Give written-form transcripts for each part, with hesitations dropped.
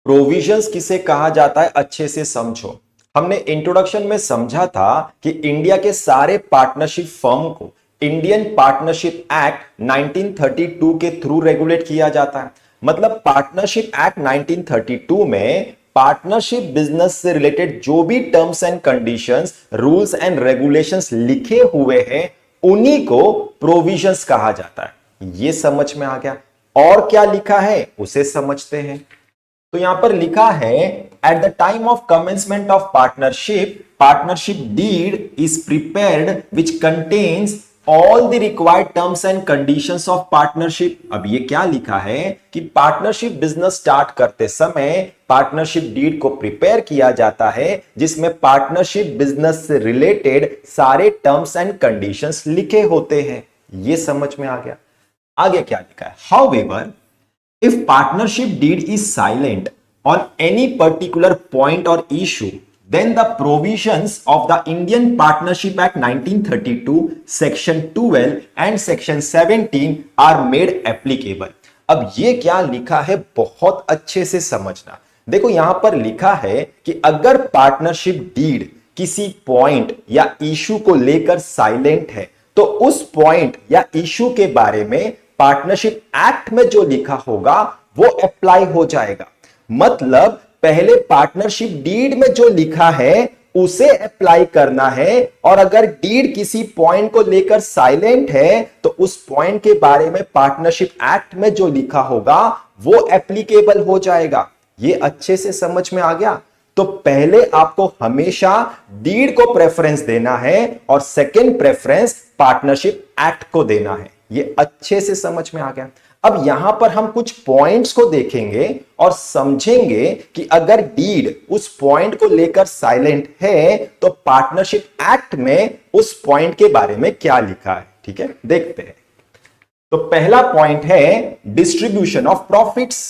Provisions किसे कहा जाता है, अच्छे से समझो। हमने इंट्रोडक्शन में समझा था कि इंडिया के सारे पार्टनरशिप फर्म को इंडियन पार्टनरशिप एक्ट 1932 के थ्रू रेगुलेट किया जाता है। मतलब पार्टनरशिप एक्ट 1932 में पार्टनरशिप बिजनेस से रिलेटेड जो भी terms and conditions, rules and regulations लिखे हुए हैं उन्हीं को प्रोविजंस कहा जाता है। ये समझ में आ गया। और क्या लिखा है उसे समझते हैं। तो यहां पर लिखा है at the time of commencement of partnership deed is prepared which contains all the required terms and conditions of partnership. अब ये क्या लिखा है कि पार्टनरशिप बिजनेस स्टार्ट करते समय पार्टनरशिप डीड को प्रिपेयर किया जाता है जिसमें पार्टनरशिप बिजनेस से रिलेटेड सारे टर्म्स एंड कंडीशंस लिखे होते हैं। ये समझ में आ गया। आगे क्या लिखा है, however if partnership deed is silent on any particular point or issue, then the provisions of the Indian Partnership Act 1932 section 12 and section 17 are made applicable। अब ये क्या लिखा है बहुत अच्छे से समझना। देखो यहां पर लिखा है कि अगर पार्टनरशिप डीड किसी पॉइंट या इशू को लेकर साइलेंट है तो उस पॉइंट या इशू के बारे में पार्टनरशिप एक्ट में जो लिखा होगा वो अप्लाई हो जाएगा। मतलब पहले पार्टनरशिप डीड में जो लिखा है उसे अप्लाई करना है, और अगर डीड किसी पॉइंट को लेकर साइलेंट है तो उस पॉइंट के बारे में पार्टनरशिप एक्ट में जो लिखा होगा वो एप्लीकेबल हो जाएगा। ये अच्छे से समझ में आ गया। तो पहले आपको हमेशा डीड को प्रेफरेंस देना है और सेकंड प्रेफरेंस पार्टनरशिप एक्ट को देना है। ये अच्छे से समझ में आ गया। अब यहां पर हम कुछ पॉइंट्स को देखेंगे और समझेंगे कि अगर डीड उस पॉइंट को लेकर साइलेंट है तो पार्टनरशिप एक्ट में उस पॉइंट के बारे में क्या लिखा है। ठीक है, देखते हैं। तो पहला पॉइंट है डिस्ट्रीब्यूशन ऑफ प्रॉफिट्स।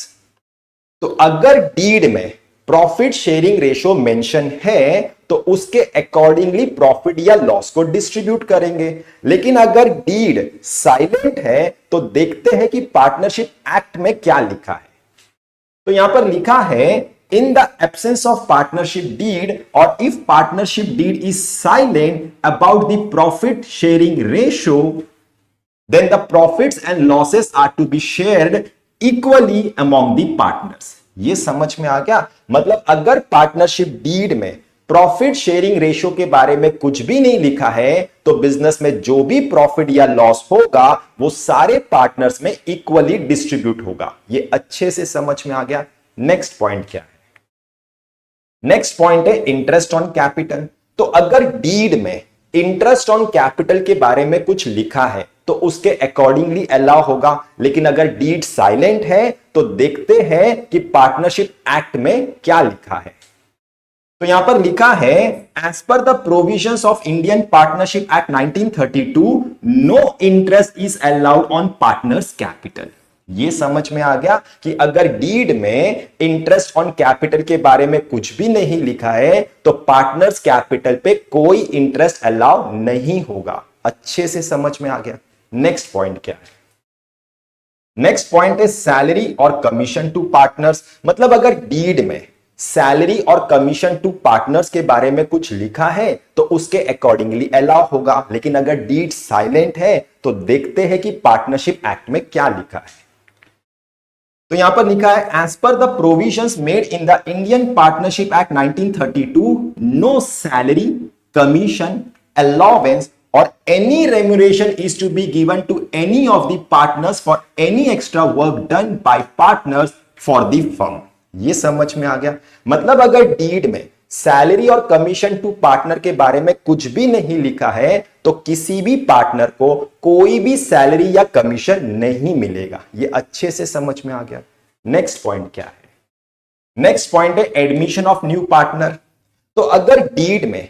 तो अगर डीड में प्रॉफिट शेयरिंग रेशो मेंशन है तो उसके अकॉर्डिंगली प्रॉफिट या लॉस को डिस्ट्रीब्यूट करेंगे। लेकिन अगर डीड साइलेंट है तो देखते हैं कि पार्टनरशिप एक्ट में क्या लिखा है। तो यहां पर लिखा है in the absence of partnership deed और if partnership deed is silent about the profit sharing ratio then the profits and losses are to be shared equally among the partners। ये समझ में आ गया। मतलब अगर पार्टनरशिप डीड में profit sharing ratio के बारे में कुछ भी नहीं लिखा है तो बिजनेस में जो भी प्रॉफिट या लॉस होगा वो सारे पार्टनर्स में इक्वली डिस्ट्रीब्यूट होगा। ये अच्छे से समझ में आ गया। नेक्स्ट पॉइंट क्या है? नेक्स्ट पॉइंट है इंटरेस्ट ऑन कैपिटल। तो अगर डीड में इंटरेस्ट ऑन कैपिटल के बारे में कुछ लिखा है तो उसके अकॉर्डिंगली अलाउ होगा। लेकिन अगर डीड साइलेंट है तो देखते हैं कि पार्टनरशिप एक्ट में क्या लिखा है। तो यहां पर लिखा है as per the provisions of Indian partnership act 1932 no interest is allowed on partners capital. ये समझ में आ गया कि अगर डीड में इंटरेस्ट ऑन कैपिटल के बारे में कुछ भी नहीं लिखा है तो पार्टनर्स कैपिटल पे कोई इंटरेस्ट अलाउ नहीं होगा। अच्छे से समझ में आ गया। नेक्स्ट पॉइंट क्या है? नेक्स्ट पॉइंट है सैलरी और कमीशन टू पार्टनर्स। मतलब अगर डीड में सैलरी और कमीशन टू पार्टनर्स के बारे में कुछ लिखा है तो उसके अकॉर्डिंगली अलाउ होगा। लेकिन अगर डीड साइलेंट है तो देखते हैं कि पार्टनरशिप एक्ट में क्या लिखा है। तो यहां पर लिखा है as per the provisions made in the Indian partnership act 1932 no salary, commission, allowance or any remuneration is to be given to any of the partners for any extra work done by partners for the firm। ये समझ में आ गया। मतलब अगर deed में salary और commission to partner के बारे में कुछ भी नहीं लिखा है तो किसी भी पार्टनर को कोई भी सैलरी या कमीशन नहीं मिलेगा। ये अच्छे से समझ में आ गया। नेक्स्ट पॉइंट क्या है? नेक्स्ट पॉइंट है एडमिशन ऑफ न्यू पार्टनर। तो अगर डीड में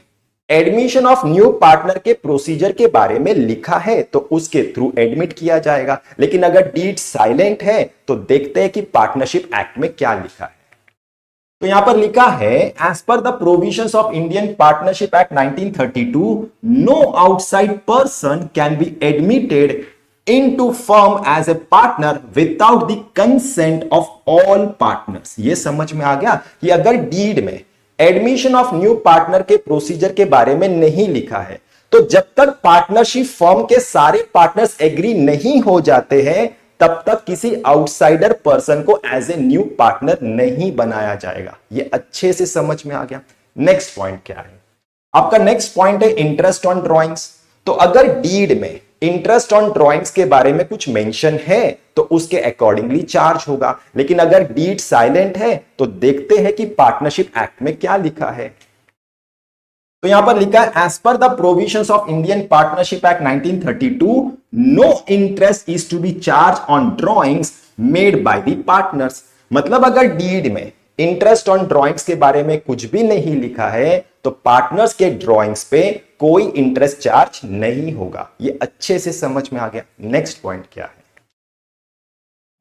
एडमिशन ऑफ न्यू पार्टनर के प्रोसीजर के बारे में लिखा है तो उसके थ्रू एडमिट किया जाएगा। लेकिन अगर डीड साइलेंट है तो देखते हैं कि पार्टनरशिप एक्ट में क्या लिखा है। तो यहां पर लिखा है as per the provisions of Indian partnership act 1932 no outside person can be admitted into firm as a partner without the consent of all partners। ये समझ में आ गया कि अगर डीड में एडमिशन ऑफ न्यू पार्टनर के प्रोसीजर के बारे में नहीं लिखा है तो जब तक पार्टनरशिप फर्म के सारे पार्टनर्स एग्री नहीं हो जाते हैं तब तक किसी आउटसाइडर पर्सन को एज ए न्यू पार्टनर नहीं बनाया जाएगा। ये अच्छे से समझ में आ गया। नेक्स्ट पॉइंट क्या है आपका? नेक्स्ट पॉइंट है इंटरेस्ट ऑन ड्रॉइंग्स। तो अगर डीड में इंटरेस्ट ऑन ड्रॉइंग्स के बारे में कुछ मेंशन है तो उसके अकॉर्डिंगली चार्ज होगा, लेकिन अगर डीड साइलेंट है तो देखते हैं कि पार्टनरशिप एक्ट में क्या लिखा है। तो यहां पर लिखा है as per the provisions of Indian partnership act 1932 no interest is to be charge on drawings made by the partners. मतलब अगर डीड में इंटरेस्ट ऑन ड्रॉइंग्स के बारे में कुछ भी नहीं लिखा है तो पार्टनर्स के ड्रॉइंग्स पे कोई इंटरेस्ट चार्ज नहीं होगा। ये अच्छे से समझ में आ गया। नेक्स्ट पॉइंट क्या है?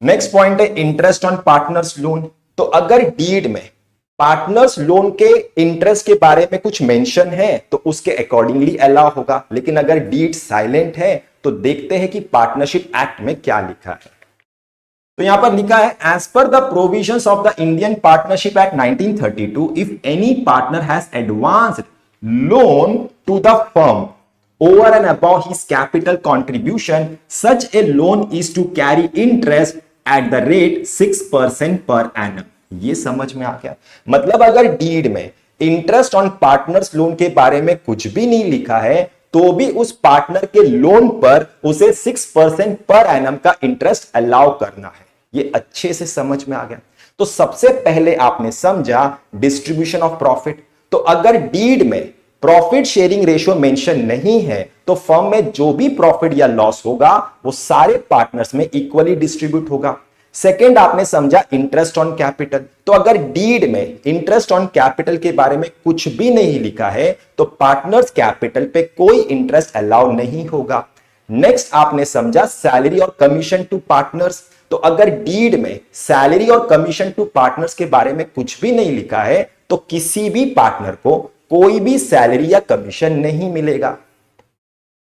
नेक्स्ट पॉइंट है इंटरेस्ट ऑन पार्टनर्स लोन। तो अगर डीड में पार्टनर्स लोन के इंटरेस्ट के बारे में कुछ मेंशन है तो उसके अकॉर्डिंगली अलाउ होगा, लेकिन अगर डीड साइलेंट है तो देखते हैं कि पार्टनरशिप एक्ट में क्या लिखा है। तो यहां पर लिखा है as per the provisions of the Indian partnership act 1932 if any partner has advanced loan to the firm over and above his capital contribution, such a loan is to carry interest at the rate 6% per annum। ये समझ में आ गया। मतलब अगर deed में interest on partners loan के बारे में कुछ भी नहीं लिखा है तो भी उस पार्टनर के लोन पर उसे 6% पर एनम का इंटरेस्ट अलाउ करना है। ये अच्छे से समझ में आ गया। तो सबसे पहले आपने समझा डिस्ट्रीब्यूशन ऑफ प्रॉफिट। तो अगर डीड में प्रॉफिट शेयरिंग रेशियो मेंशन नहीं है तो फर्म में जो भी प्रॉफिट या लॉस होगा वो सारे पार्टनर्स में इक्वली डिस्ट्रीब्यूट होगा। सेकेंड आपने समझा इंटरेस्ट ऑन कैपिटल। तो अगर डीड में इंटरेस्ट ऑन कैपिटल के बारे में कुछ भी नहीं लिखा है तो पार्टनर्स कैपिटल पे कोई इंटरेस्ट अलाउ नहीं होगा। नेक्स्ट आपने समझा सैलरी और कमीशन टू पार्टनर्स। तो अगर डीड में सैलरी और कमीशन टू पार्टनर्स के बारे में कुछ भी नहीं लिखा है तो किसी भी पार्टनर को कोई भी सैलरी या कमीशन नहीं मिलेगा।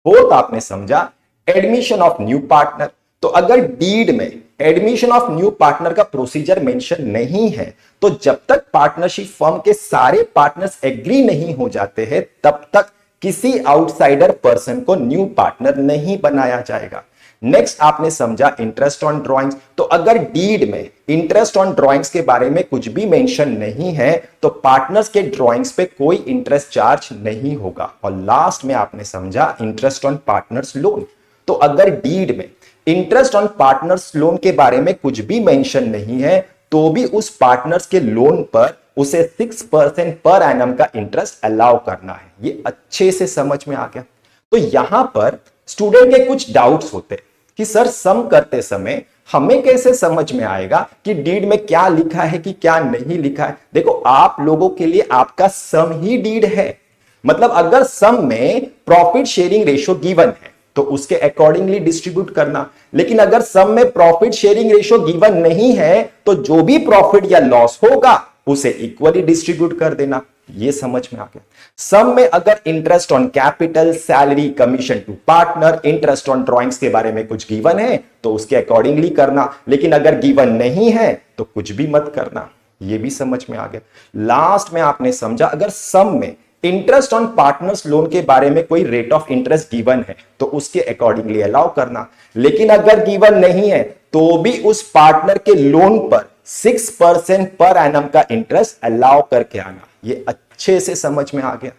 फोर्थ आपने समझा एडमिशन ऑफ न्यू पार्टनर। तो अगर डीड में एडमिशन ऑफ न्यू पार्टनर का प्रोसीजर मेंशन नहीं है तो जब तक पार्टनरशिप फर्म के सारे पार्टनर्स एग्री नहीं हो जाते हैं तब तक किसी आउटसाइडर पर्सन को न्यू पार्टनर नहीं बनाया जाएगा। नेक्स्ट आपने समझा इंटरेस्ट ऑन ड्रॉइंग्स। तो अगर डीड में इंटरेस्ट ऑन ड्रॉइंग्स के बारे में कुछ भी मेंशन नहीं है तो पार्टनर्स के ड्रॉइंग्स पे कोई इंटरेस्ट चार्ज नहीं होगा। और लास्ट में आपने समझा इंटरेस्ट ऑन पार्टनर्स लोन। तो अगर डीड में इंटरेस्ट ऑन पार्टनर्स लोन के बारे में कुछ भी मेंशन नहीं है तो भी उस पार्टनर्स के लोन पर उसे 6% पर एनम का इंटरेस्ट अलाउ करना है। ये अच्छे से समझ में आ गया। तो यहां पर स्टूडेंट के कुछ डाउट्स होते हैं कि सर सम करते समय हमें कैसे समझ में आएगा कि डीड में क्या लिखा है कि क्या नहीं लिखा है। देखो आप लोगों के लिए आपका सम ही डीड है। मतलब अगर सम में प्रॉफिट शेयरिंग रेशियो गिवन है तो उसके अकॉर्डिंगली डिस्ट्रीब्यूट करना, लेकिन अगर सम में प्रॉफिट शेयरिंग रेशियो गिवन नहीं है तो जो भी प्रॉफिट या लॉस होगा उसे इक्वली डिस्ट्रीब्यूट कर देना। ये समझ में आ गया। सम में अगर interest on capital, salary, commission to partner, interest on drawings के बारे में कुछ गिवन है तो उसके अकॉर्डिंगली करना, लेकिन अगर गिवन नहीं है तो कुछ भी मत करना। ये भी समझ में आ गया। लास्ट में आपने समझा अगर सम में इंटरेस्ट ऑन पार्टनर्स लोन के बारे में कोई रेट ऑफ इंटरेस्ट गिवन है तो उसके अकॉर्डिंगली अलाउ करना, लेकिन अगर गिवन नहीं है तो भी उस पार्टनर के लोन पर 6% पर एनम का इंटरेस्ट अलाउ करके आना। ये अच्छे से समझ में आ गया।